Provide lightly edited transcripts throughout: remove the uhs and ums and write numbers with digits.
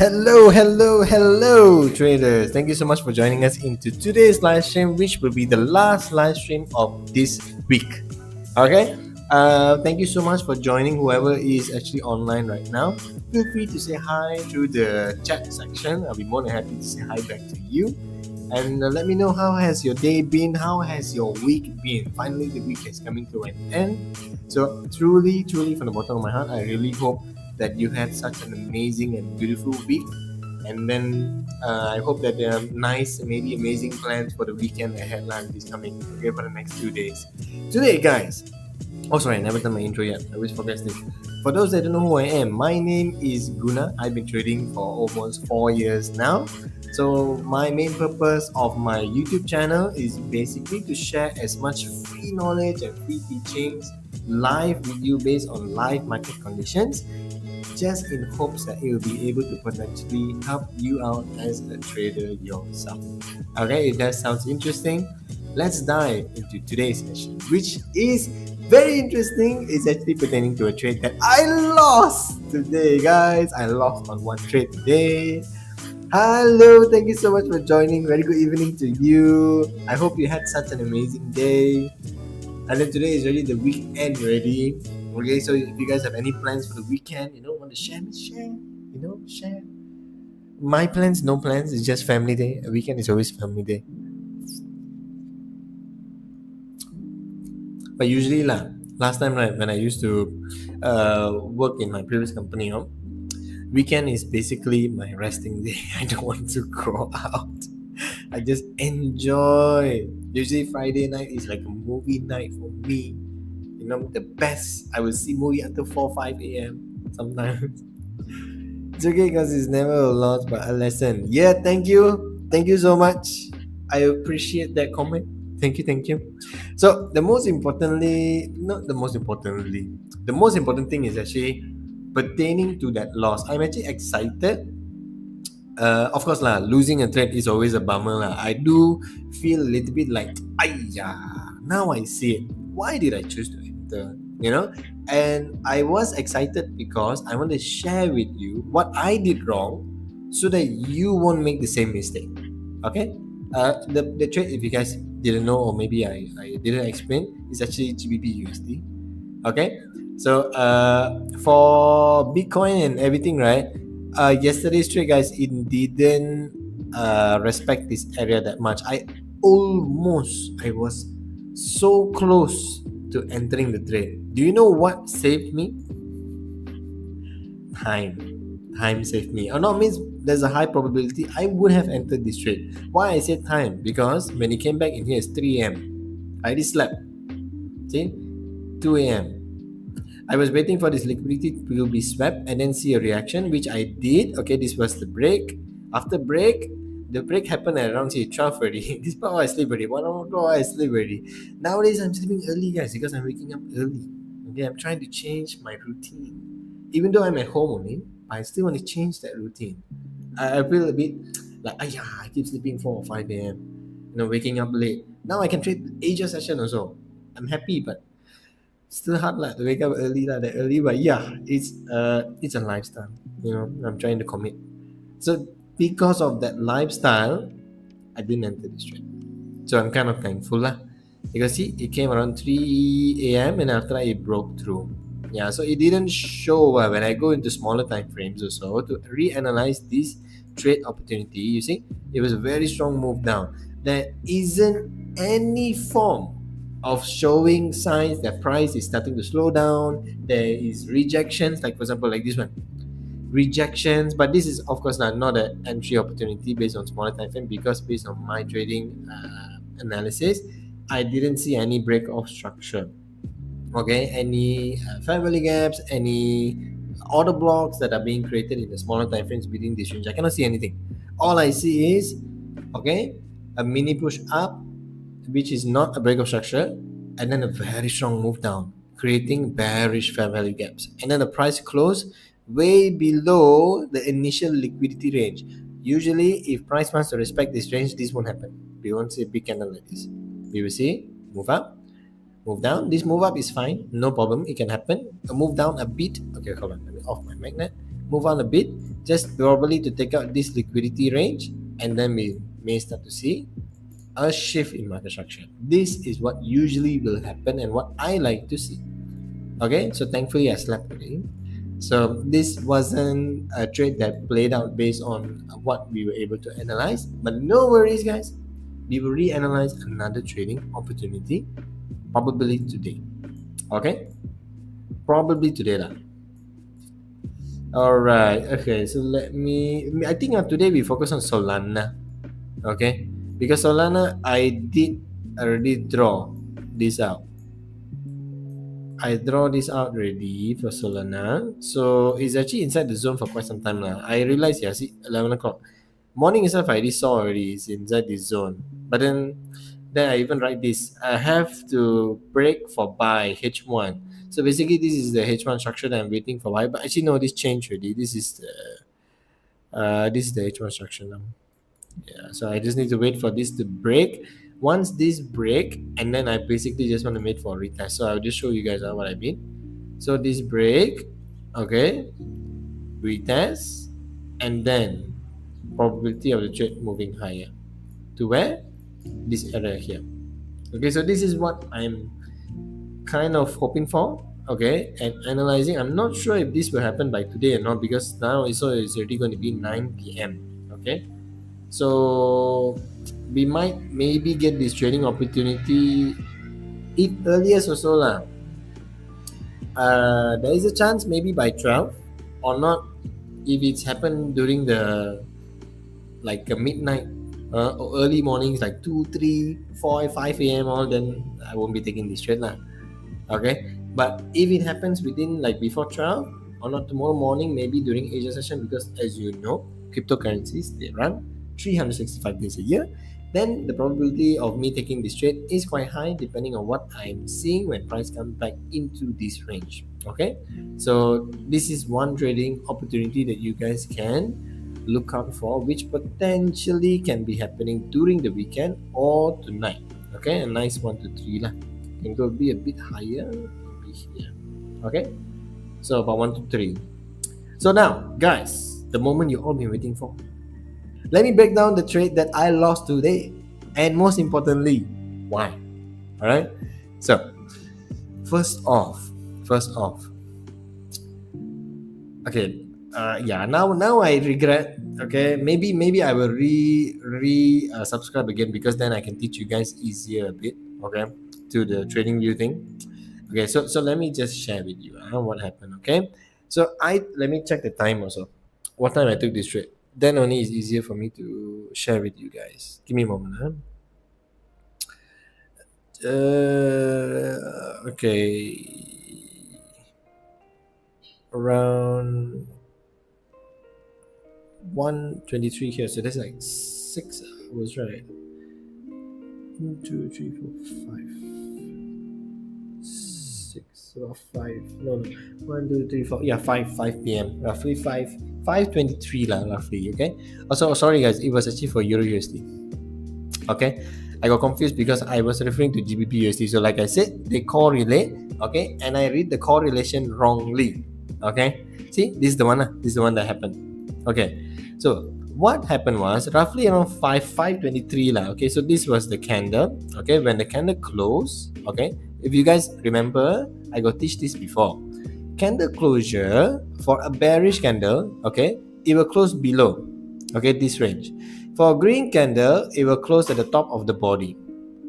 Hello, traders. Thank you so much for joining us into today's live stream, which will be the last live stream of this week. Okay. Thank you so much for joining. Whoever is actually online right now, feel free to say hi through the chat section. I'll be more than happy to say hi back to you. And let me know how has your day been. How has your week been? Finally, the week is coming to an end. So truly, from the bottom of my heart, I really hope that you had such an amazing and beautiful week. And then I hope that there are nice, maybe amazing plans for the weekend ahead is coming. Okay, for the next 2 days. Today, guys. Oh, sorry, I never done my intro yet. I always forget this. For those that don't know who I am, my name is Guna. I've been trading for almost 4 years now. So my main purpose of my YouTube channel is basically to share as much free knowledge and free teachings live with you based on live market conditions, just in hopes that it will be able to potentially help you out as a trader yourself. Okay, if that sounds interesting, let's dive into today's session, which is very interesting. It's actually pertaining to a trade that I lost today, guys. I lost on one trade today. Hello, thank you so much for joining. Very good evening to you. I hope you had such an amazing day. And then today is already the weekend ready. Okay, so if you guys have any plans for the weekend, want to share, share. My plans, no plans. It's just family day. A weekend is always family day. But usually, last time, right, when I used to work in my previous company, weekend is basically my resting day. I don't want to go out. I just enjoy. Usually Friday night is like a movie night for me. The best. I will see movie until 4, 5 a.m. sometimes. It's okay because it's never a loss but a lesson. Yeah, thank you. Thank you so much. I appreciate that comment. Thank you. So the most importantly, not the most importantly, the most important thing is actually pertaining to that loss. I'm actually excited. Of course, losing a trade is always a bummer. I do feel a little bit like, now I see it. Why did I choose to enter? And I was excited because I want to share with you what I did wrong so that you won't make the same mistake. Okay? The trade, if you guys didn't know, or maybe I didn't explain, is actually GBP USD. Okay? So for Bitcoin and everything, right? Yesterday's trade, guys, it didn't respect this area that much. I was so close to entering the trade. Do you know what saved me? Time saved me. Or not means there's a high probability I would have entered this trade. Why I said time? Because when it came back in here, it's 3 a.m. I already slept. See? 2 a.m. I was waiting for this liquidity to be swept and then see a reaction, which I did. Okay, this was the break. After break, the break happened at around 12:30. This part I sleep already. 1 hour I sleep already. Nowadays I'm sleeping early, guys, because I'm waking up early. Okay, I'm trying to change my routine. Even though I'm at home only, I still want to change that routine. I feel a bit like, I keep sleeping 4 or 5 a.m. Waking up late. Now I can trade Asia session also. I'm happy, but still hard to wake up early that early, but yeah, it's a lifestyle. I'm trying to commit. So because of that lifestyle, I didn't enter this trade. So I'm kind of thankful because see, it came around 3 a.m. and after that it broke through. Yeah, so it didn't show when I go into smaller time frames or so to reanalyze this trade opportunity. You see, it was a very strong move down. There isn't any form of showing signs that price is starting to slow down. There is rejections, like for example, like this one, rejections. But this is of course not an entry opportunity based on smaller time frame, because based on my trading analysis, I didn't see any break of structure. Okay, any fair value gaps, any order blocks that are being created in the smaller time frames within this range. I cannot see anything. All I see is a mini push up, which is not a break of structure, and then a very strong move down, creating bearish fair value gaps. And then the price close way below the initial liquidity range. Usually, if price wants to respect this range, this won't happen. We won't see a big candle like this. We will see move up, move down. This move up is fine, no problem. It can happen. A move down a bit. Okay, hold on. Let me off my magnet. move on a bit, just probably to take out this liquidity range, and then we may start to see a shift in market structure. This is what usually will happen and what I like to see. Okay, so thankfully I slept today. So this wasn't a trade that played out based on what we were able to analyze, but no worries, guys. We will reanalyze another trading opportunity probably today. Okay, probably today lah. All right. Okay. So let me. I think today we focus on Solana. Okay, because Solana I did already draw this out. I draw this out already for Solana. So it's actually inside the zone for quite some time now. I realized, yeah, see, 11 o'clock. Morning itself, I already saw already, it's inside this zone. But then I even write this. I have to break for buy H1. So basically, this is the H1 structure that I'm waiting for buy. But actually, no, this changed already. This is the H1 structure now. Yeah, so I just need to wait for this to break. Once this break, and then I basically just want to wait for a retest. So I'll just show you guys what I mean. So this break, okay, retest, and then probability of the trade moving higher to where? This area here. Okay, so this is what I'm kind of hoping for. Okay, and analyzing. I'm not sure if this will happen by today or not, because now it's already going to be 9 p.m. Okay, so we might maybe get this trading opportunity if earliest or so lah. There is a chance maybe by 12 or not if it's happened during the like a midnight or early mornings like 2, 3, 4, 5 a.m. all, then I won't be taking this trade lah. Okay, but if it happens within like before 12 or not tomorrow morning, maybe during Asia session, because as you know, cryptocurrencies, they run 365 days a year, then the probability of me taking this trade is quite high depending on what I'm seeing when price comes back into this range. Okay, so this is one trading opportunity that you guys can look out for, which potentially can be happening during the weekend or tonight. Okay, a nice 1 to 3 lah. Can go be a bit higher, maybe here. Okay, so about 1 to 3. So now, guys, the moment you all been waiting for. Let me break down the trade that I lost today, and most importantly, why. All right. So, first off. Okay. Yeah. Now I regret. Okay. Maybe I will subscribe again, because then I can teach you guys easier a bit. Okay. To the trading view thing. Okay. So let me just share with you what happened. Okay. So let me check the time also. What time I took this trade. Then only it's easier for me to share with you guys. Give me a moment. Okay. Around 1:23 here. So that's like 6 hours, right? 1, 2, 3, 4, 5. 6 or 5. No. 1, 2, 3, 4. Yeah, 5 p.m. Roughly 5:23 lah, roughly. Okay. Also, sorry guys, it was actually for Euro USD. Okay, I got confused because I was referring to GBP USD. So like I said, they correlate. Okay, and I read the correlation wrongly. Okay, see, this is the one. This is the one that happened. Okay, so what happened was roughly around 5:23 lah. Okay, so this was the candle. Okay, when the candle closed. Okay, if you guys remember, I got teach this before. Candle closure for a bearish candle, okay, it will close below, okay, this range. For a green candle, it will close at the top of the body.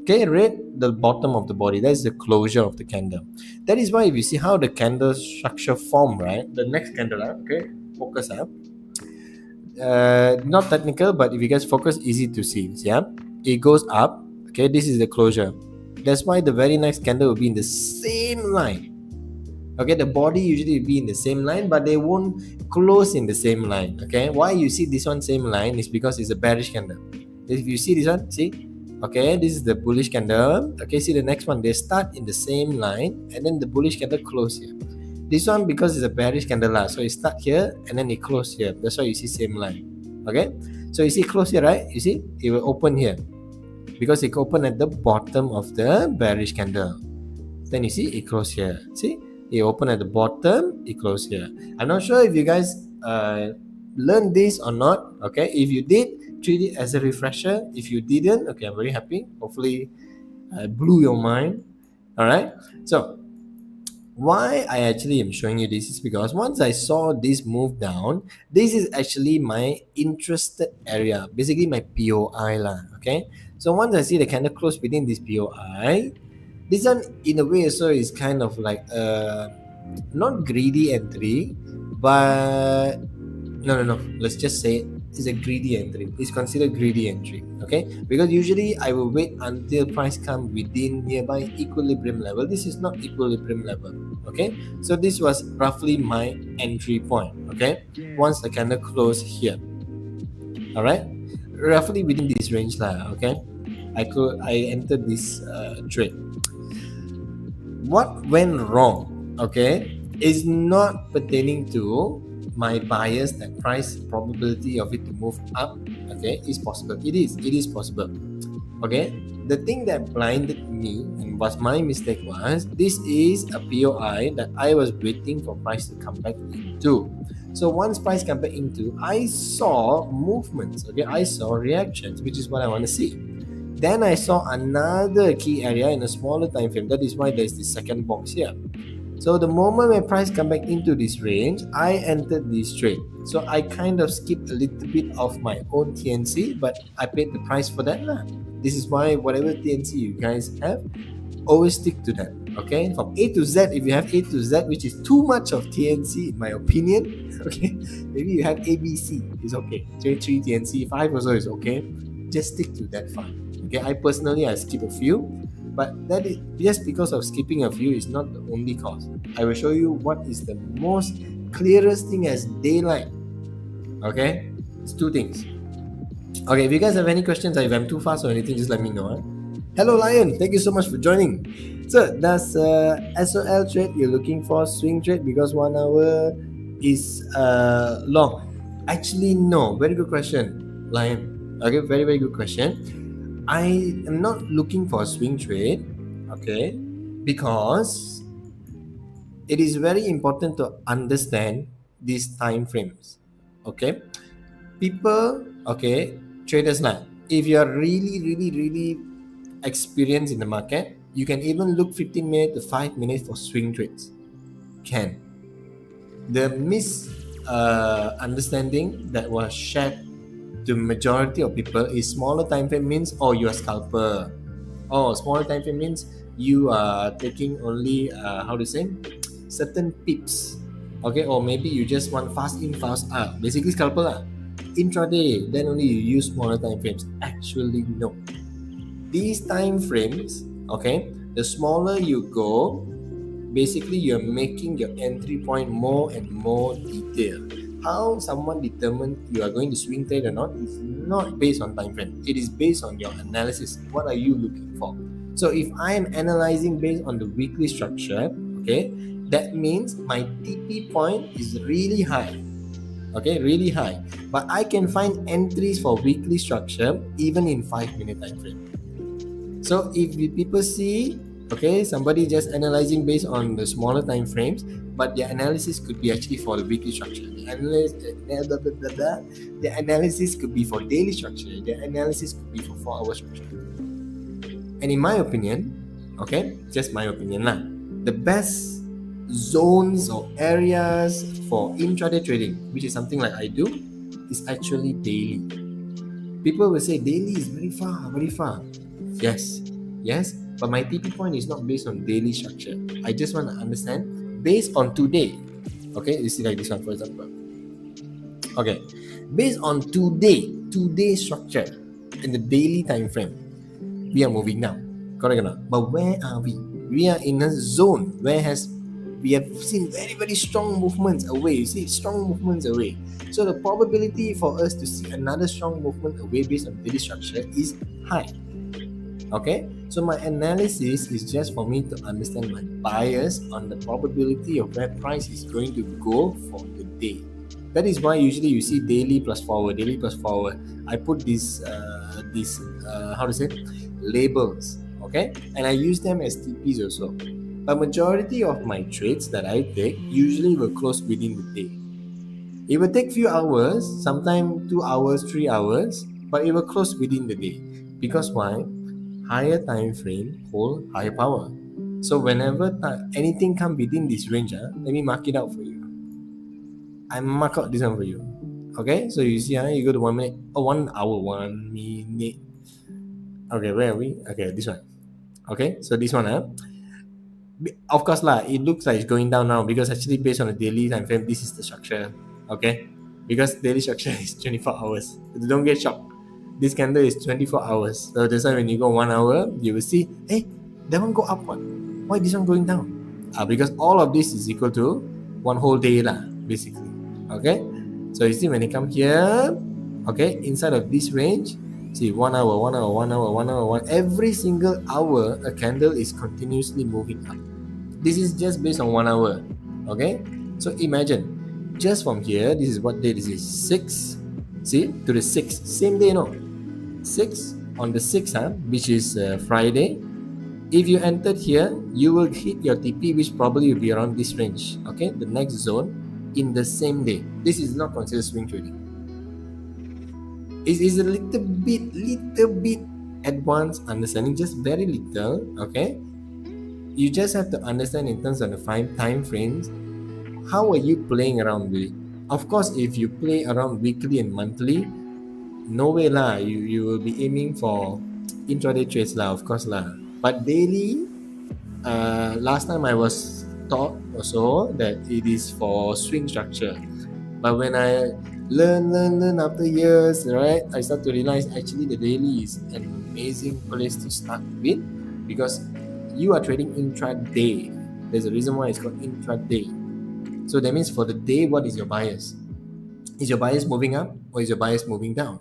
Okay, red, the bottom of the body. That is the closure of the candle. That is why if you see how the candle structure form, right? The next candle, okay, focus up. Not technical, but if you guys focus, easy to see. Yeah, it goes up. Okay, this is the closure. That's why the very next candle will be in the same line. Okay, the body usually will be in the same line, but they won't close in the same line. Okay, why you see this one same line is because it's a bearish candle. If you see this one, see, okay, this is the bullish candle. Okay, see the next one, they start in the same line, and then the bullish candle close here. This one, because it's a bearish candle, so it start here and then it close here. That's why you see same line. Okay, so you see close here, right? You see it will open here because it open at the bottom of the bearish candle. Then you see it close here. See, it open at the bottom, it close here. I'm not sure if you guys learn this or not. Okay, if you did, treat it as a refresher. If you didn't, okay, I'm very happy. Hopefully, I blew your mind. All right. So why I actually am showing you this is because once I saw this move down, this is actually my interested area, basically my POI lah. Okay, so once I see the candle close within this POI, this one in a way also is kind of like a not greedy entry, but no. Let's just say it's a greedy entry. It's considered greedy entry. Okay, because usually I will wait until price come within nearby equilibrium level. This is not equilibrium level. Okay, so this was roughly my entry point. Okay, once the candle close here. All right, roughly within this range lah. Okay, I entered this trade. What went wrong, okay, is not pertaining to my bias that price probability of it to move up, okay, is possible. It is possible. Okay, the thing that blinded me and was my mistake was this is a POI that I was waiting for price to come back into. So once price come back into, I saw movements, okay, I saw reactions, which is what I want to see. Then I saw another key area in a smaller time frame. That is why there's this second box here. So the moment when price come back into this range, I entered this trade. So I kind of skipped a little bit of my own TNC, but I paid the price for that lah. This is why whatever TNC you guys have, always stick to that. Okay, from A to Z, if you have A to Z, which is too much of TNC in my opinion, okay, maybe you have ABC, it's okay. 3 TNC, 5 also is okay. Just stick to that 5. Okay, I personally skip a few, but that is just because of skipping a few is not the only cause. I will show you what is the most clearest thing as daylight. Okay, it's 2 things. Okay, if you guys have any questions or if I'm too fast or anything, just let me know. Huh? Hello Lion, thank you so much for joining. So does SOL trade you're looking for swing trade because 1 hour is long? Actually no, very good question, Lion. Okay, very good question. I am not looking for a swing trade, okay, because it is very important to understand these time frames. Okay, people, okay, traders now, if you are really experienced in the market, you can even look 15 minutes to 5 minutes for swing trades. Can. The misunderstanding that was shared to majority of people is smaller time frame means you're a scalper. Smaller time frame means you are taking only how to say certain pips. Okay, or maybe you just want fast in, fast out. Basically scalper lah. Intraday, then only you use smaller time frames. Actually no. These time frames, okay, the smaller you go, basically you're making your entry point more and more detailed. How someone determines you are going to swing trade or not is not based on time frame. It is based on your analysis. What are you looking for? So if I am analyzing based on the weekly structure, okay, that means my TP point is really high. Okay, really high. But I can find entries for weekly structure even in 5-minute time frame. So if people see, okay, somebody just analyzing based on the smaller time frames, but their analysis could be actually for the weekly structure. The analysis could be for daily structure. The analysis could be for 4-hour structure. And in my opinion, okay, just my opinion lah, the best zones or areas for intraday trading, which is something like I do, is actually daily. People will say daily is very far. Yes, but my TP point is not based on daily structure. I just want to understand based on today. Okay, you see like this one for example. Okay, based on today's structure in the daily time frame, we are moving now. Correct or not? But where are we? We are in a zone where we have seen very strong movements away. You see, strong movements away. So the probability for us to see another strong movement away based on daily structure is high. Okay, so my analysis is just for me to understand my bias on the probability of where price is going to go for the day. That is why usually you see daily plus forward. I put these how to say labels, okay, and I use them as TPs also. But majority of my trades that I take usually will close within the day. It will take few hours, sometimes 2 hours, 3 hours, but it will close within the day. Because why? Higher time frame hold higher power. So whenever anything come within this range, let me mark it out for you. I mark out this one for you. Okay, so you see, you go to 1 minute, 1 hour, 1 minute. Okay, where are we? Okay, this one. Okay, so this one, of course lah, it looks like it's going down now because actually based on the daily time frame, this is the structure. Okay, because daily structure is 24 hours. Don't get shocked. This candle is 24 hours. So that's why when you go 1 hour, you will see, hey, that one go up one. Why this one going down? Because all of this is equal to one whole day lah, basically. Okay, so you see when they come here, okay, inside of this range, see 1 hour, 1 hour, 1 hour, 1 hour, every single hour a candle is continuously moving up. This is just based on 1 hour. Okay, so imagine just from here, this is what day this is, 6, see, to the 6th, same day, no, 6 on the 6th, which is Friday. If you entered here, you will hit your TP, which probably will be around this range. Okay, the next zone in the same day. This is not considered swing trading. It is a little bit advanced understanding, just very little. Okay, you just have to understand in terms of the 5 time frames. How are you playing around with it? Of course, if you play around weekly and monthly, no way lah. You will be aiming for intraday trades lah, of course lah. But daily, last time I was taught also that it is for swing structure. But when I learn after years, right, I start to realize actually the daily is an amazing place to start with because you are trading intraday. There's a reason why it's called intraday. So that means for the day, what is your bias? Is your bias moving up or is your bias moving down?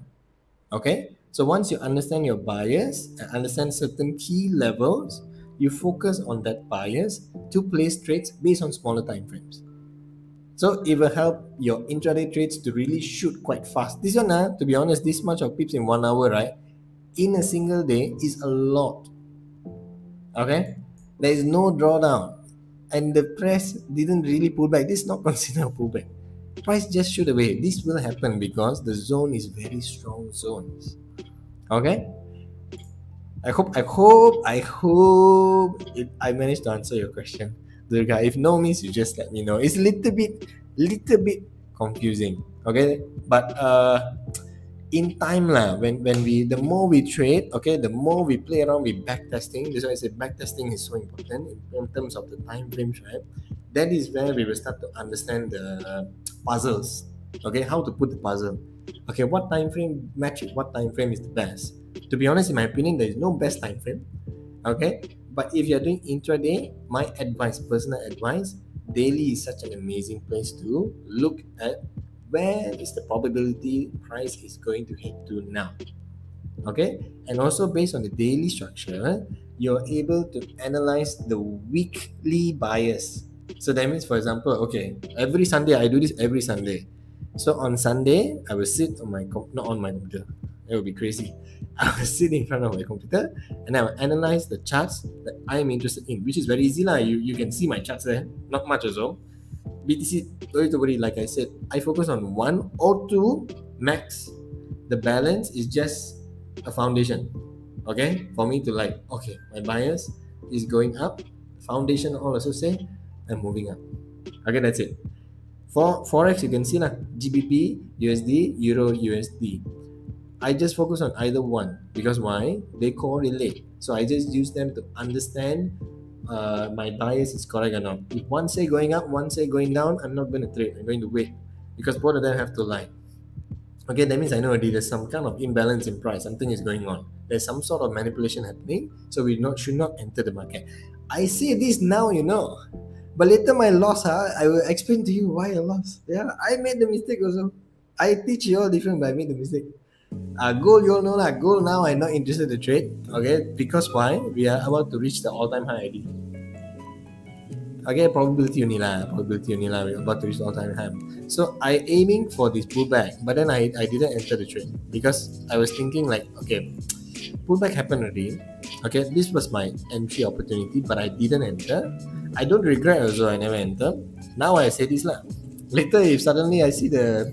Okay, so once you understand your bias and understand certain key levels, you focus on that bias to place trades based on smaller time frames. So it will help your intraday trades to really shoot quite fast. This one, to be honest, this much of pips in 1 hour, right, in a single day is a lot. Okay, there is no drawdown, and the price didn't really pull back. This is not considered a pullback. Price just shoot away. This will happen because the zone is very strong zones. Okay, I hope I managed to answer your question, Durga. If no means you just let me know. It's a little bit confusing. Okay, but in time lah, when we the more we trade, okay, the more we play around with backtesting. That's why I said backtesting is so important in terms of the time frames, right? That is where we will start to understand the puzzles. Okay, how to put the puzzle. Okay, what time frame matches what time frame is the best? To be honest, in my opinion, there is no best time frame. Okay, but if you're doing intraday, my advice, personal advice, daily is such an amazing place to look at where is the probability price is going to head to now. Okay, and also based on the daily structure, you're able to analyze the weekly bias. So that means, for example, okay, every Sunday, I do this every Sunday. So on Sunday, I will sit on my not on my computer. It will be crazy. I will sit in front of my computer and I will analyze the charts that I'm interested in, which is very easy lah. You can see my charts there, not much also. BTC, don't worry, like I said, I focus on 1 or 2 max. The balance is just a foundation. Okay, for me to like, okay, my bias is going up. Foundation all also say I'm moving up. Okay, that's it. For Forex, you can see lah, GBP, USD, Euro, USD. I just focus on either one because why? They correlate. So I just use them to understand my bias is correct or not. If one say going up, one say going down, I'm not going to trade. I'm going to wait because both of them have to lie. Okay, that means I know already there's some kind of imbalance in price. Something is going on. There's some sort of manipulation happening. So we should not enter the market. I say this now, but later my loss, I will explain to you why I lost. Yeah, I made the mistake also. I teach you all different, but I made the mistake. Gold, you all know lah. Gold now I'm not interested to trade. Okay, because why? We are about to reach the all-time high already. Okay, probability only lah. We're about to reach the all-time high. So I aiming for this pullback, but then I didn't enter the trade because I was thinking like, okay, pullback happened already. Okay, this was my entry opportunity, but I didn't enter. I don't regret also I never entered. Now I say this lah. Later, if suddenly I see the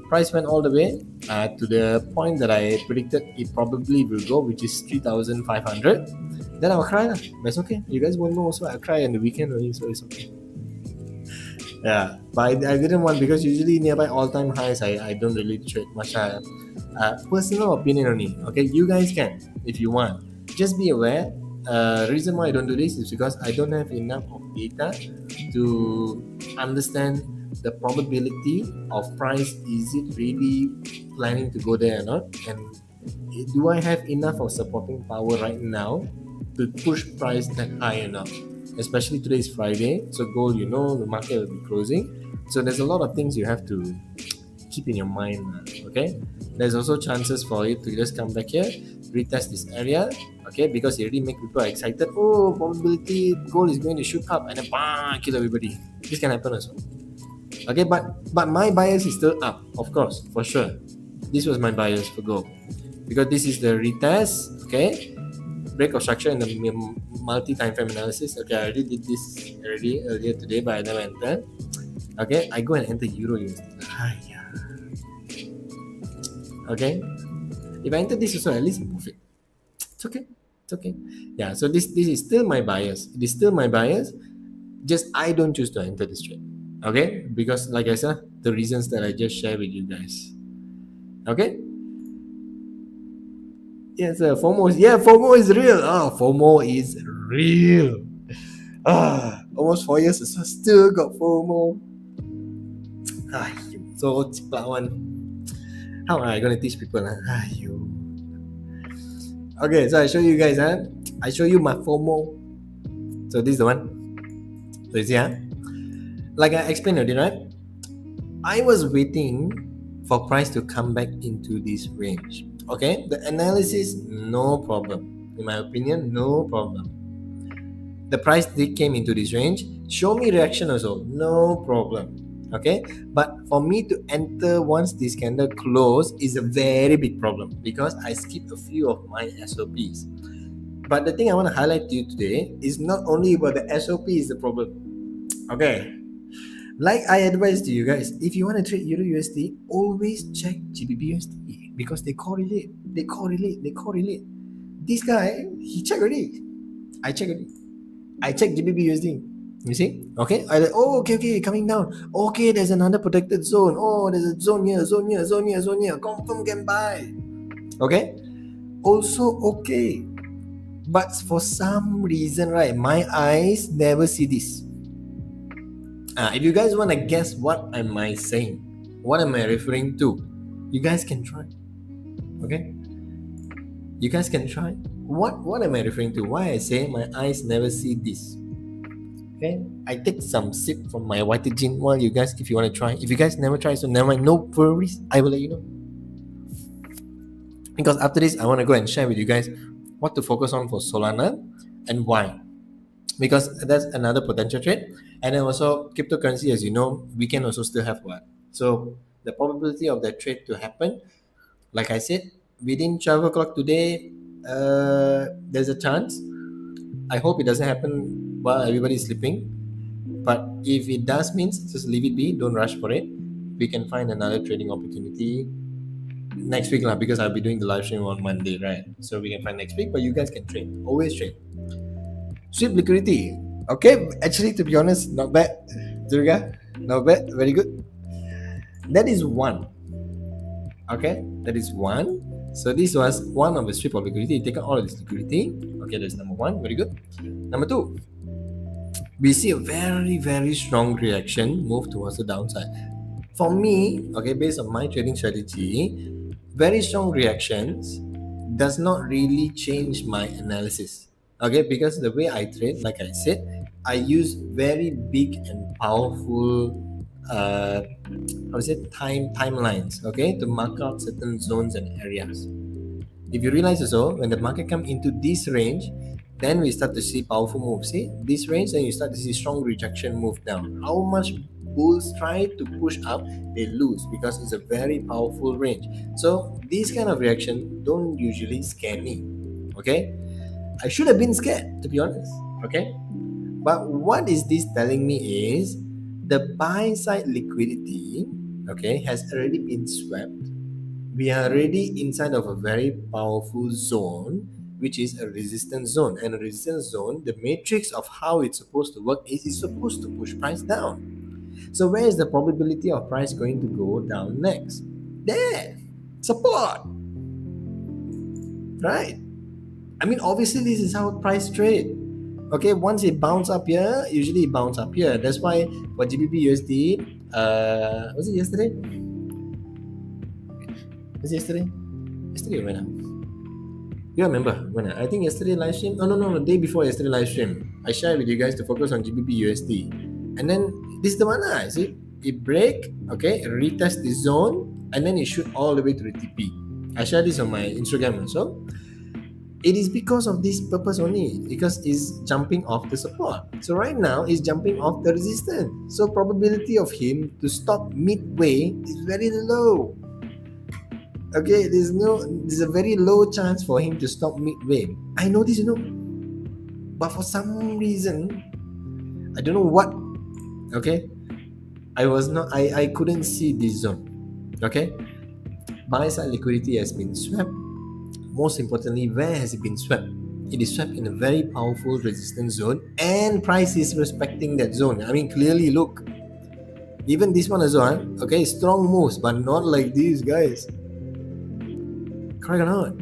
price went all the way to the point that I predicted it probably will go, which is 3,500, then I'll cry. But it's okay. You guys won't know also. I'll cry on the weekend only, so it's okay. Yeah, but I didn't want because usually nearby all-time highs, I don't really trade much. Personal opinion only. Okay, you guys can if you want. Just be aware. Reason why I don't do this is because I don't have enough of data to understand the probability of price. Is it really planning to go there or not? And do I have enough of supporting power right now to push price that high or not? Especially today is Friday, so gold, the market will be closing. So there's a lot of things you have to keep in your mind. Okay, there's also chances for it to just come back here, retest this area. Okay, because it already make people excited. Oh, probability gold is going to shoot up and then bang, kill everybody. This can happen also. Okay, but my bias is still up, of course, for sure. This was my bias for gold because this is the retest. Okay, break of structure in the multi time frame analysis. Okay, I already did this already earlier today, but I never entered. Okay, I go and enter Euro USD. Okay, if I enter this also, at least I'm profit. It's okay. It's okay. Yeah. So this is still my bias. It is still my bias. Just I don't choose to enter this trade. Okay, because like I said, the reasons that I just shared with you guys. Okay. Yes, FOMO is real. Oh, FOMO is real. Almost 4 years, I still got FOMO. So cepat one. How am I gonna teach people? Okay, so I show you guys. I show you my FOMO. So this is the one. So you see, like I explained already, right? I was waiting for price to come back into this range. Okay, the analysis, no problem. In my opinion, no problem. The price did came into this range. Show me reaction also, no problem. Okay, but for me to enter once this candle close is a very big problem because I skipped a few of my SOPs. But the thing I want to highlight to you today is not only about the SOP is the problem. Okay, like I advise to you guys, if you want to trade Euro USD, always check GBP USD because they correlate. This guy, he checked already. I checked GBP USD. You see? Okay. Okay, coming down. Okay, there's another protected zone. Oh, there's a zone here. Confirm can buy. Okay. Also okay. But for some reason, right, my eyes never see this. If you guys want to guess what am I saying, what am I referring to, you guys can try. Okay? You guys can try. What am I referring to? Why I say my eyes never see this? Okay? I take some sip from my white gin while you guys, if you want to try. If you guys never try, so never mind. No worries. I will let you know. Because after this, I want to go and share with you guys what to focus on for Solana and why. Because that's another potential trade. And then also cryptocurrency, as you know, we can also still have what. So the probability of that trade to happen, like I said, within 12 o'clock today, there's a chance. I hope it doesn't happen while everybody's sleeping. But if it does, means just leave it be. Don't rush for it. We can find another trading opportunity next week lah, because I'll be doing the live stream on Monday, right? So we can find next week, but you guys can trade. Always trade. Sweep liquidity. Okay, actually, to be honest, not bad. Durga, not bad. Very good. That is one. Okay, that is one. So this was one of the sweep of liquidity. Take out all of this liquidity. Okay, that's number one. Very good. Number two, we see a very, very strong reaction move towards the downside. For me, okay, based on my trading strategy, very strong reactions does not really change my analysis. Okay, because the way I trade, like I said, I use very big and powerful timelines, okay, to mark out certain zones and areas. If you realize also, when the market come into this range, then we start to see powerful moves. See this range, then you start to see strong rejection move down. How much bulls try to push up, they lose because it's a very powerful range. So these kind of reaction don't usually scare me. Okay, I should have been scared, to be honest. Okay, but what is this telling me is The buy side liquidity, okay, has already been swept. We are already inside of a very powerful zone, which is a resistance zone. And a resistance zone, the matrix of how it's supposed to work is it's supposed to push price down. So where is the probability of price going to go down next? There, support, right? I mean, obviously this is how price trade. Okay, once it bounce up here, usually it bounce up here. That's why for GBP USD, was it yesterday? Was it yesterday? Yesterday or when? You remember when? I think yesterday live stream. Oh no, the day before yesterday live stream. I shared with you guys to focus on GBP USD, and then this is the one. See, it break. Okay, it retest the zone, and then it shoot all the way to the TP. I shared this on my Instagram also. It is because of this purpose only, because it's jumping off the support. So right now it's jumping off the resistance. So probability of him to stop midway is very low. Okay, there's a very low chance for him to stop midway. I know this, but for some reason, I don't know what. Okay, I couldn't see this zone. Okay, buy side liquidity has been swept. Most importantly, where has it been swept? It is swept in a very powerful resistance zone, and price is respecting that zone. I mean, clearly look, even this one as well. Okay, strong moves, but not like these guys. Correct or not?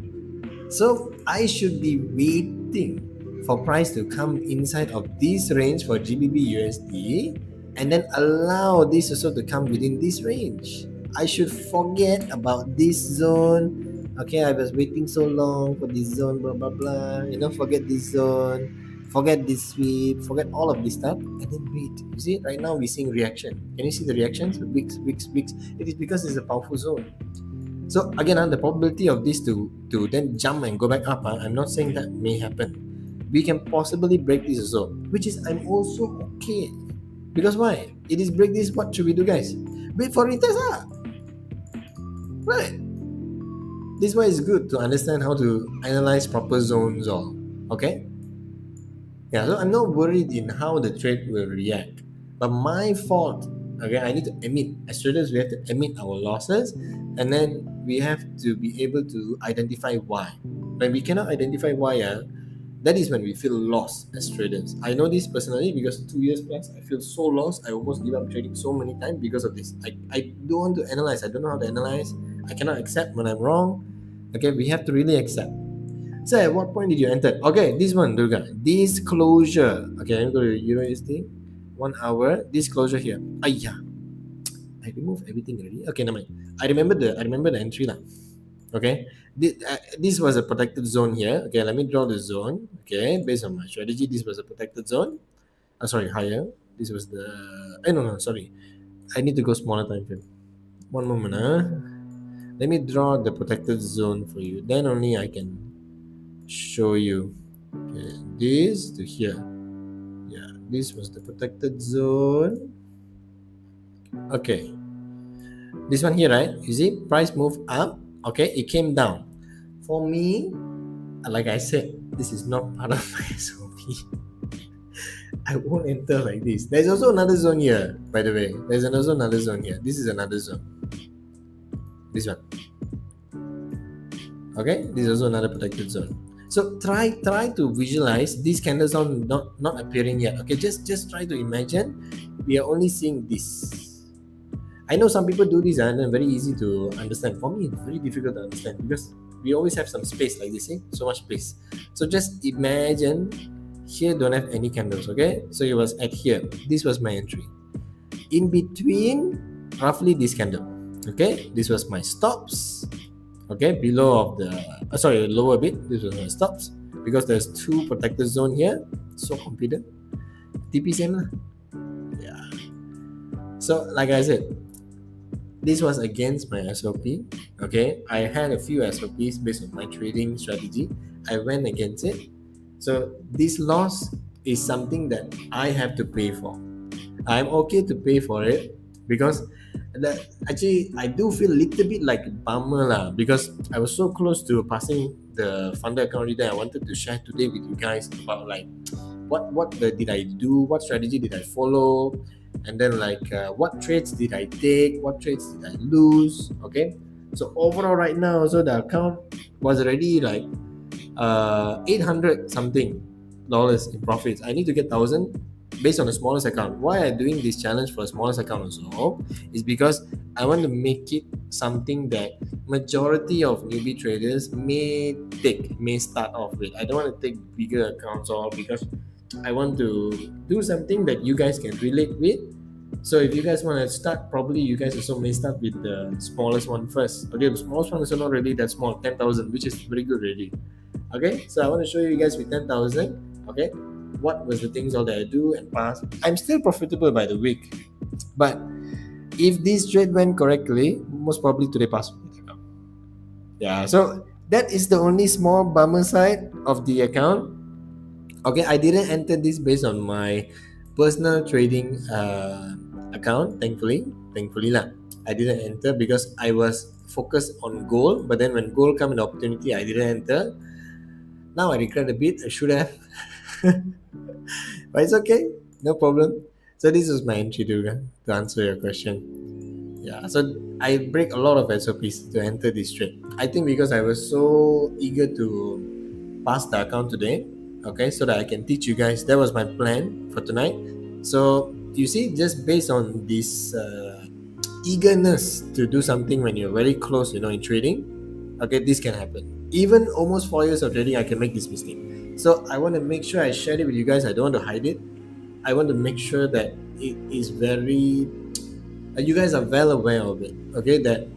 So I should be waiting for price to come inside of this range for GBP USD, and then allow this also to come within this range. I should forget about this zone. Okay, I was waiting so long for this zone, blah blah blah. Forget this zone, forget this sweep, forget all of this stuff, and then wait. You see, right now we're seeing reaction. Can you see the reactions? Wicks. It is because it's a powerful zone. So again, the probability of this to then jump and go back up, I'm not saying that may happen. We can possibly break this zone, which is I'm also okay. Because why? It is break this. What should we do, guys? Wait for retest, right? This way is good to understand how to analyze proper zones all. Okay? Yeah, so I'm not worried in how the trade will react. But my fault, okay, I need to admit, as traders, we have to admit our losses, and then we have to be able to identify why. When we cannot identify why, that is when we feel lost as traders. I know this personally because 2 years plus, I feel so lost. I almost give up trading so many times because of this. I don't want to analyze. I don't know how to analyze. I cannot accept when I'm wrong. Okay, we have to really accept. So at what point did you enter? Okay, this one, Durga. This closure. Okay, let me go to EURUSD. 1 hour. This closure here. Ayah. I removed everything already. Okay, never mind. I remember the entry line. Okay, this was a protected zone here. Okay, let me draw the zone. Okay, based on my strategy, this was a protected zone. Sorry, higher. This was the. No, sorry. I need to go smaller time frame. One moment, Let me draw the protected zone for you. Then only I can show you. Okay, this to here. Yeah, this was the protected zone. Okay, this one here, right? You see, price moved up. Okay, it came down. For me, like I said, this is not part of my SOP. I won't enter like this. There's also another zone here, by the way. There's also another zone here. This is another zone. This one. Okay, this is also another protected zone. So try to visualize these candles are not appearing yet. Okay, just try to imagine we are only seeing this. I know some people do this and very easy to understand. For me, it's very difficult to understand because we always have some space like this, so much space. So just imagine here don't have any candles, okay? So it was at here. This was my entry. In between, roughly this candle, okay? This was my stops, okay? Below of the, lower bit, this was my stops because there's two protected zone here. So confident. TP same lah. Yeah. So like I said, this was against my SOP. Okay, I had a few SOPs based on my trading strategy. I went against it. So this loss is something that I have to pay for. I'm okay to pay for it because actually I do feel a little bit like a bummer lah, because I was so close to passing the funder account reader. I wanted to share today with you guys about like what did I do, what strategy did I follow. and then like what trades did I take, what trades did I lose. Okay, so overall right now, so the account was already like 800 something dollars in profits. I need to get 1,000 based on the smallest account. Why I'm doing this challenge for the smallest account also is because I want to make it something that majority of newbie traders may start off with. I don't want to take bigger accounts all because I want to do something that you guys can relate with. So if you guys want to start, probably you guys also may start with the smallest one first. Okay, the smallest one is not really that small, 10,000, which is very good already. Okay, so I want to show you guys with 10,000. Okay, what was the things all that I do and pass. I'm still profitable by the week, but if this trade went correctly, most probably today pass. Yeah, so that is the only small bummer side of the account. Okay, I didn't enter this based on my personal trading account. Thankfully lah, I didn't enter because I was focused on gold. But then when gold come in opportunity, I didn't enter. Now I regret a bit. I should have, but it's okay, no problem. So this is my entry to answer your question. Yeah, so I break a lot of SOPs to enter this trade. I think because I was so eager to pass the account today, okay, so that I can teach you guys. That was my plan for tonight. So you see, just based on this eagerness to do something when you're very close, in trading, okay, this can happen. Even almost 4 years of trading, I can make this mistake. So I want to make sure I share it with you guys. I don't want to hide it. I want to make sure that it is very you guys are well aware of it. Okay, that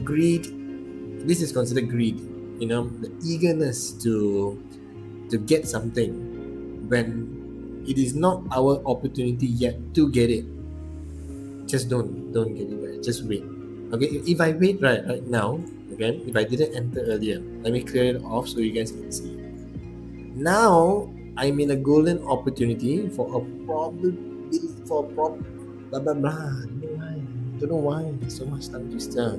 greed, this is considered greed. The eagerness to get something when it is not our opportunity yet to get it. Just don't get it right. Just wait. Okay, if I wait right now, okay, if I didn't enter earlier, let me clear it off so you guys can see. Now I'm in a golden opportunity for a probability for blah blah blah. Don't know why so much tongue twister.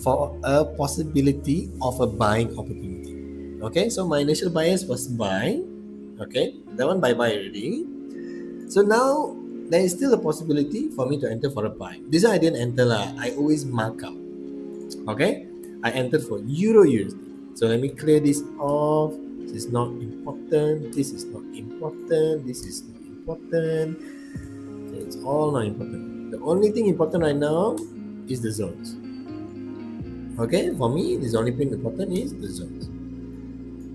For a possibility of a buying opportunity. Okay, so my initial bias was buy. Okay, that one buy already. So now there is still a possibility for me to enter for a buy. This one I didn't enter lah. I always mark out. Okay, I entered for Euro USD. So let me clear this off. This is not important. This is not important. This is not important. Okay, it's all not important. The only thing important right now is the zones. Okay, for me, the only thing important is the zones.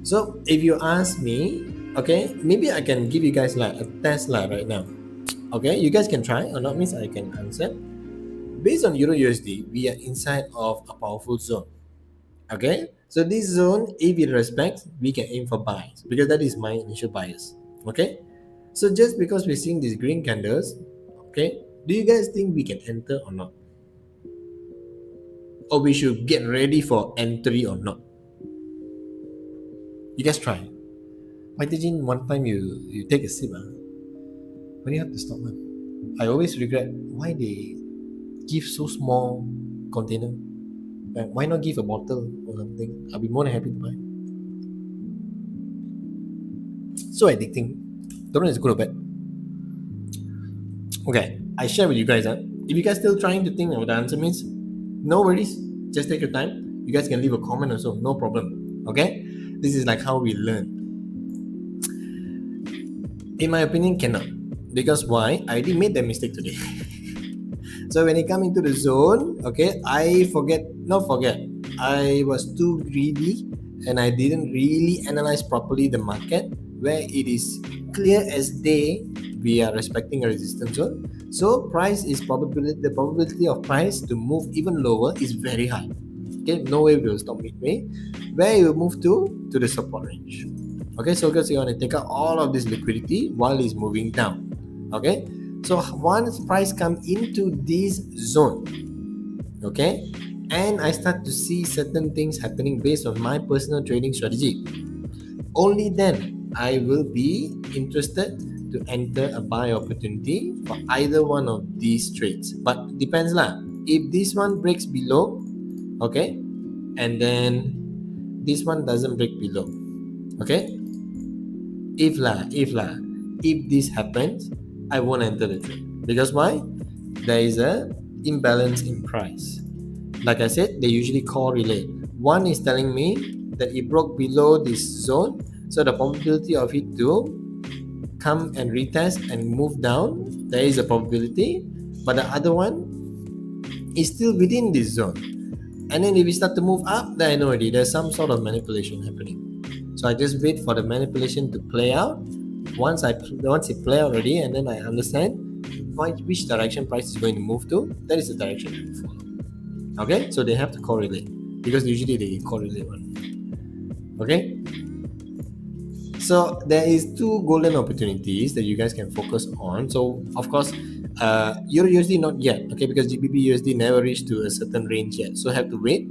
So if you ask me, okay, maybe I can give you guys like a test right now. Okay, you guys can try or not means I can answer. Based on Euro USD, we are inside of a powerful zone. Okay, so this zone, if it respects, we can aim for buys because that is my initial bias. Okay, so just because we're seeing these green candles, okay, do you guys think we can enter or not? Or we should get ready for entry or not? You guys try. Why didn't one time you take a sip? When you have to stop one? I always regret why they give so small container. Why not give a bottle or something? I'll be more than happy to buy. So addicting. Don't know if it's good or bad. Okay, I share with you guys. If you guys still trying to think what the answer means, no worries. Just take your time. You guys can leave a comment also. No problem. Okay? This is like how we learn. In my opinion, cannot. Because why? I already made that mistake today. So when it come into the zone, okay, I was too greedy and I didn't really analyze properly the market where it is clear as day we are respecting a resistance zone. So the probability of price to move even lower is very high. Okay, no way we will stop midway. Where you will move to the support range. Okay, so because you want to take out all of this liquidity while it's moving down. Okay, so once price come into this zone, okay, and I start to see certain things happening based on my personal trading strategy, only then I will be interested to enter a buy opportunity for either one of these trades. But depends lah. If this one breaks below, okay, and then this one doesn't break below, okay, if if this happens, I won't enter the trade. Because why? There is a imbalance in price. Like I said, they usually correlate. One is telling me that it broke below this zone, so the probability of it to come and retest and move down, there is a probability, but the other one is still within this zone. And then if we start to move up, then I know already there's some sort of manipulation happening. So I just wait for the manipulation to play out. Once it play out already, and then I understand which direction price is going to move to, that is the direction I will follow. Okay, so they have to correlate because usually they correlate one. Okay, so there is two golden opportunities that you guys can focus on. So of course, Euro USD not yet, okay, because GBP USD never reached to a certain range yet, so have to wait.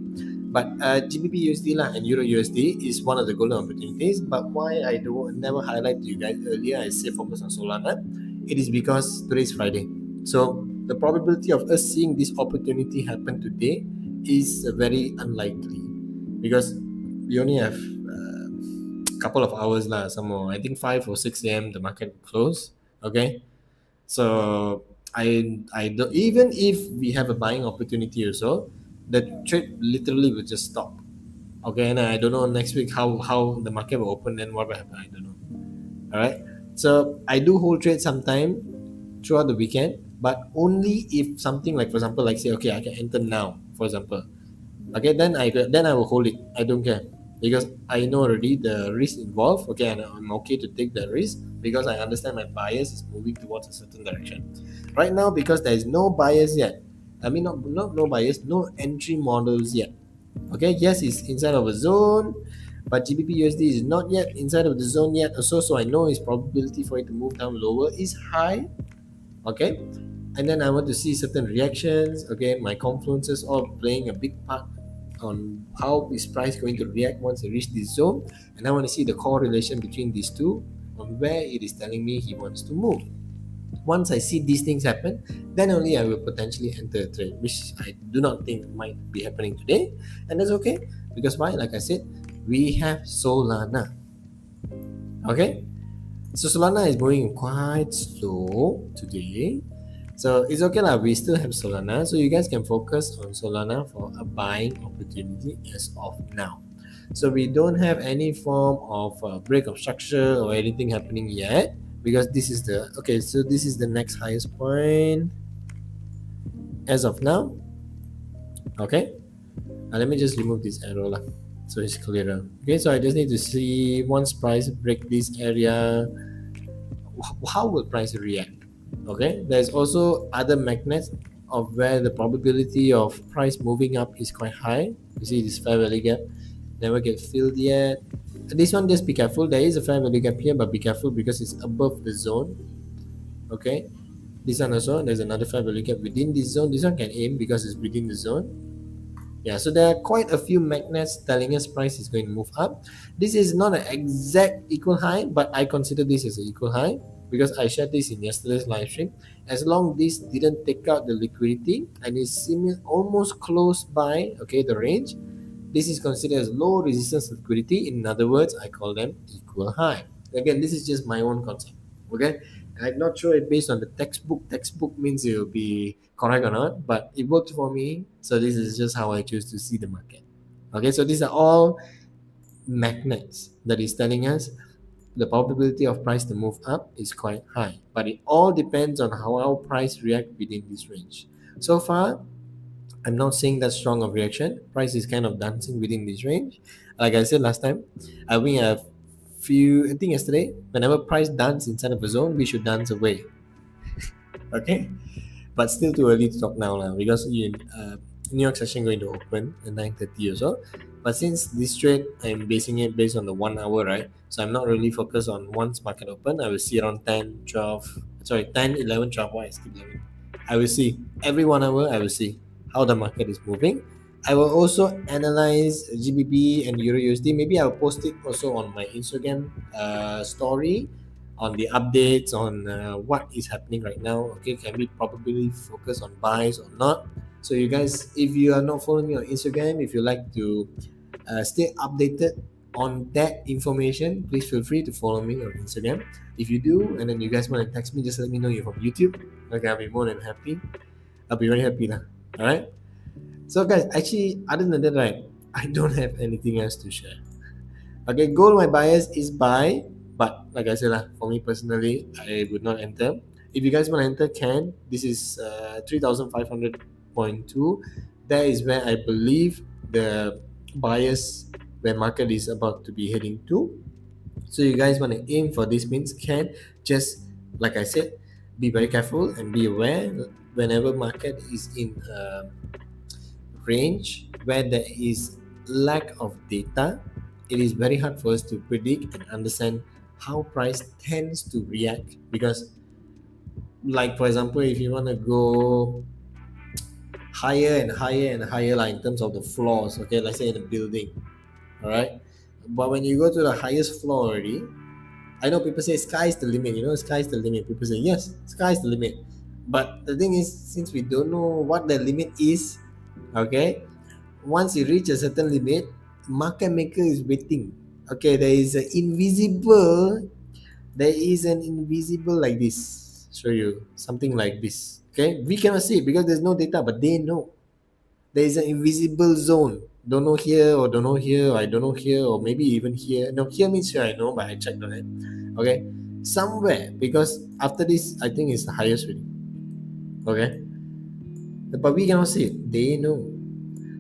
But GBP USD lah and Euro USD is one of the golden opportunities. But why I do never highlight to you guys earlier, I say focus on Solana, it is because today is Friday. So the probability of us seeing this opportunity happen today is very unlikely because we only have a couple of hours lah, some more. I think 5 or 6 a.m. the market will close. Okay, so I don't, even if we have a buying opportunity also, the trade literally will just stop. Okay, and I don't know next week how the market will open, then what will happen, I don't know. All right, so I do hold trade sometime throughout the weekend, but only if something like, for example, like say, okay, I can enter now, for example. Okay, then I will hold it. I don't care because I know already the risk involved. Okay, and I'm okay to take the risk because I understand my bias is moving towards a certain direction. Right now, because there is no bias yet, I mean, not no bias, no entry models yet. Okay, yes, it's inside of a zone, but GBP USD is not yet inside of the zone yet. Also, so I know its probability for it to move down lower is high. Okay, and then I want to see certain reactions. Okay, my confluences all playing a big part on how is price going to react once it reach this zone, and I want to see the correlation between these two on where it is telling me he wants to move. Once I see these things happen, then only I will potentially enter a trade, which I do not think might be happening today, and that's okay because why? Like I said, we have Solana. Okay, so Solana is moving quite slow today. So it's okay lah, we still have Solana. So you guys can focus on Solana for a buying opportunity as of now. So we don't have any form of break of structure or anything happening yet because this is the, okay, so this is the next highest point as of now. Okay, let me just remove this arrow lah, so it's clearer. Okay, so I just need to see once price break this area, how will price react. Okay, there's also other magnets of where the probability of price moving up is quite high. You see this fair value gap never get filled yet. This one, just be careful, there is a fair value gap here, but be careful because it's above the zone. Okay, this one also, there's another fair value gap within this zone. This one can aim because it's within the zone. Yeah, so there are quite a few magnets telling us price is going to move up. This is not an exact equal high, but I consider this as an equal high because I shared this in yesterday's live stream. As long this didn't take out the liquidity and is almost close by, okay, the range, this is considered as low resistance liquidity. In other words, I call them equal high. Again, this is just my own concept. Okay, I'm not sure if based on the textbook means it will be correct or not, but it worked for me. So this is just how I choose to see the market. Okay, so these are all magnets that is telling us the probability of price to move up is quite high, but it all depends on how price react within this range. So far, I'm not seeing that strong of reaction. Price is kind of dancing within this range. Like I said last time, I think yesterday, whenever price dance inside of a zone, we should dance away. Okay, but still too early to talk now lah, because New York session going to open at 9:30 or so. But since this trade, I'm basing it based on the 1 hour, right? So I'm not really focused on once market open. I will see around 10, 11, 12. Why I skip 11? I will see every 1 hour. I will see how the market is moving. I will also analyze GBP and Euro USD. Maybe I'll post it also on my Instagram story on the updates on what is happening right now. Okay, can we probably focus on buys or not? So you guys, if you are not following me on Instagram, if you like to stay updated on that information, please feel free to follow me on Instagram. If you do, and then you guys want to text me, just let me know you're from YouTube. Okay, I'll be more than happy. I'll be very happy lah. All right. So guys, actually, other than that, right, I don't have anything else to share. Okay, gold my bias is buy, but like I said lah, for me personally, I would not enter. If you guys want to enter, can. This is 3,500.2. That is where I believe the bias where market is about to be heading to. So you guys want to aim for this means can. Just like I said, be very careful and be aware whenever market is in range where there is lack of data. It is very hard for us to predict and understand how price tends to react, because like for example, if you want to go higher and higher and higher, like in terms of the floors, okay, let's say in a building, all right, but when you go to the highest floor already, I know people say sky's the limit, sky's the limit. People say yes, sky's the limit, but the thing is, since we don't know what the limit is, okay, once you reach a certain limit, market maker is waiting. Okay, there is an invisible like this. Show you something like this. Okay, we cannot see it because there's no data, but they know. There is an invisible zone. Don't know here, or don't know here, or I don't know here, or maybe even here. No, here means here I know, but I checked on it. Okay, somewhere, because after this, I think it's the highest reading. Okay, but we cannot see it. They know.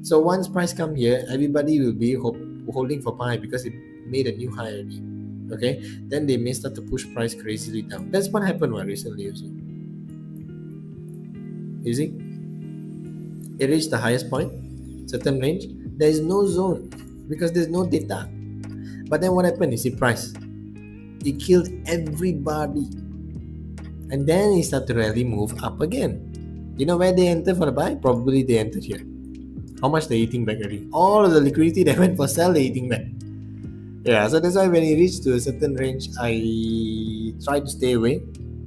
So once price come here, everybody will be holding for buy because it made a new high already. Okay, then they may start to push price crazily down. That's what happened recently also. You see, it reached the highest point, certain range. There is no zone because there's no data. But then what happened? You see, price, it killed everybody, and then it started to really move up again. You know where they enter for the buy? Probably they entered here. How much they're eating back already? All of the liquidity they went for sell, they're eating back. Yeah, so that's why when it reached to a certain range, I try to stay away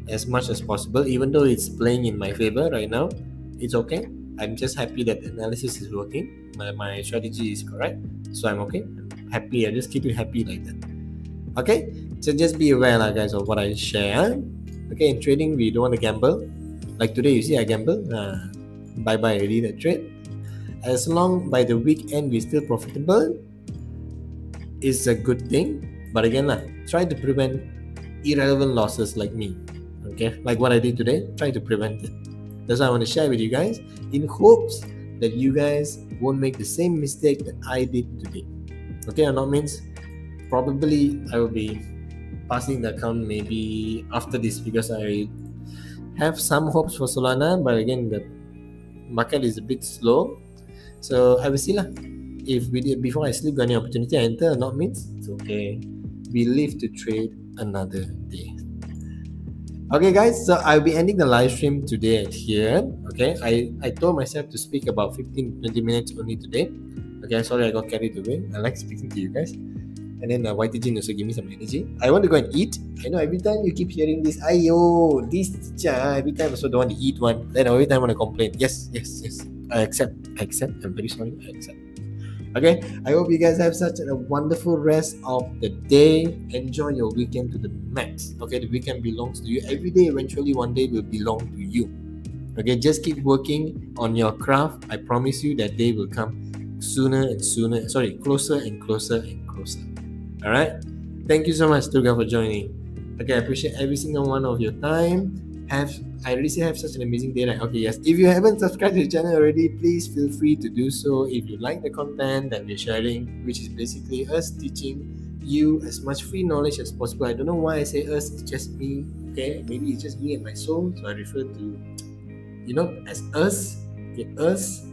as much as possible, even though it's playing in my favor right now. It's okay. I'm just happy that the analysis is working. My strategy is correct. So I'm okay. I'm happy. I just keep it happy like that. Okay? So just be aware, guys, of what I share. Okay, in trading, we don't want to gamble. Like today, you see, I gamble. Bye-bye already that trade. As long by the weekend we're still profitable, is a good thing. But again, try to prevent irrelevant losses like me. Okay, like what I did today, try to prevent it. That's what I want to share with you guys, in hopes that you guys won't make the same mistake that I did today. Okay, or not means probably I will be passing the account maybe after this, because I have some hopes for Solana, but again the market is a bit slow. So I will see lah. If we did before I sleep, got any opportunity, I enter. Not means it's okay. We live to trade another day. Okay, guys. So I'll be ending the live stream today at here. Okay, I told myself to speak about 15-20 minutes only today. Okay, sorry I got carried away. I like speaking to you guys. And then YTG also give me some energy. I want to go and eat. I know every time you keep hearing this, ayo, this teacher, every time also don't want to eat one. Then every time I want to complain. Yes. I accept. I'm very sorry. I accept. Okay, I hope you guys have such a wonderful rest of the day. Enjoy your weekend to the max. Okay, the weekend belongs to you. Every day, eventually, one day will belong to you. Okay, just keep working on your craft. I promise you that day will come sooner and sooner. Sorry, closer and closer and closer. All right. Thank you so much, Durga, for joining. Okay, I appreciate every single one of your time. I really have such an amazing day. Right? Okay, yes. If you haven't subscribed to the channel already, please feel free to do so. If you like the content that we're sharing, which is basically us teaching you as much free knowledge as possible. I don't know why I say us, it's just me. Okay, maybe it's just me and my soul. So I refer to, as us. Okay, us.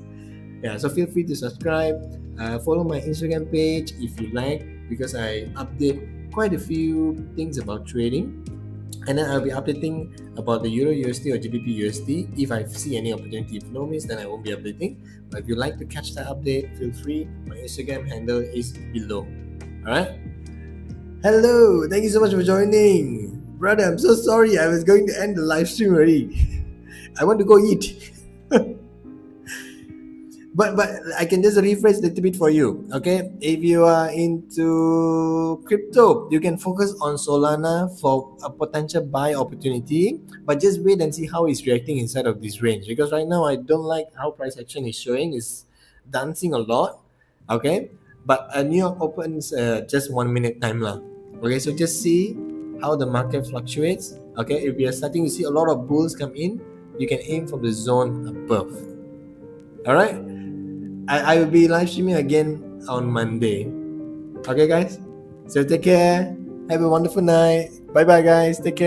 Yeah, so feel free to subscribe. Follow my Instagram page if you like, because I update quite a few things about trading. And then I'll be updating about the Euro USD or GBP USD if I see any opportunity. If no means, then I won't be updating. But if you like to catch that update, feel free. My Instagram handle is below. Alright? Hello! Thank you so much for joining. Brother, I'm so sorry. I was going to end the live stream already. I want to go eat. But I can just rephrase a little bit for you. Okay, if you are into crypto, you can focus on Solana for a potential buy opportunity, but just wait and see how it's reacting inside of this range. Because right now I don't like how price action is showing. It's dancing a lot. Okay, but New York opens just 1 minute time lah. Okay, so just see how the market fluctuates. Okay, if we are starting to see a lot of bulls come in, you can aim for the zone above. All right. I will be live streaming again on Monday. Okay, guys? So take care. Have a wonderful night. Bye bye, guys. Take care.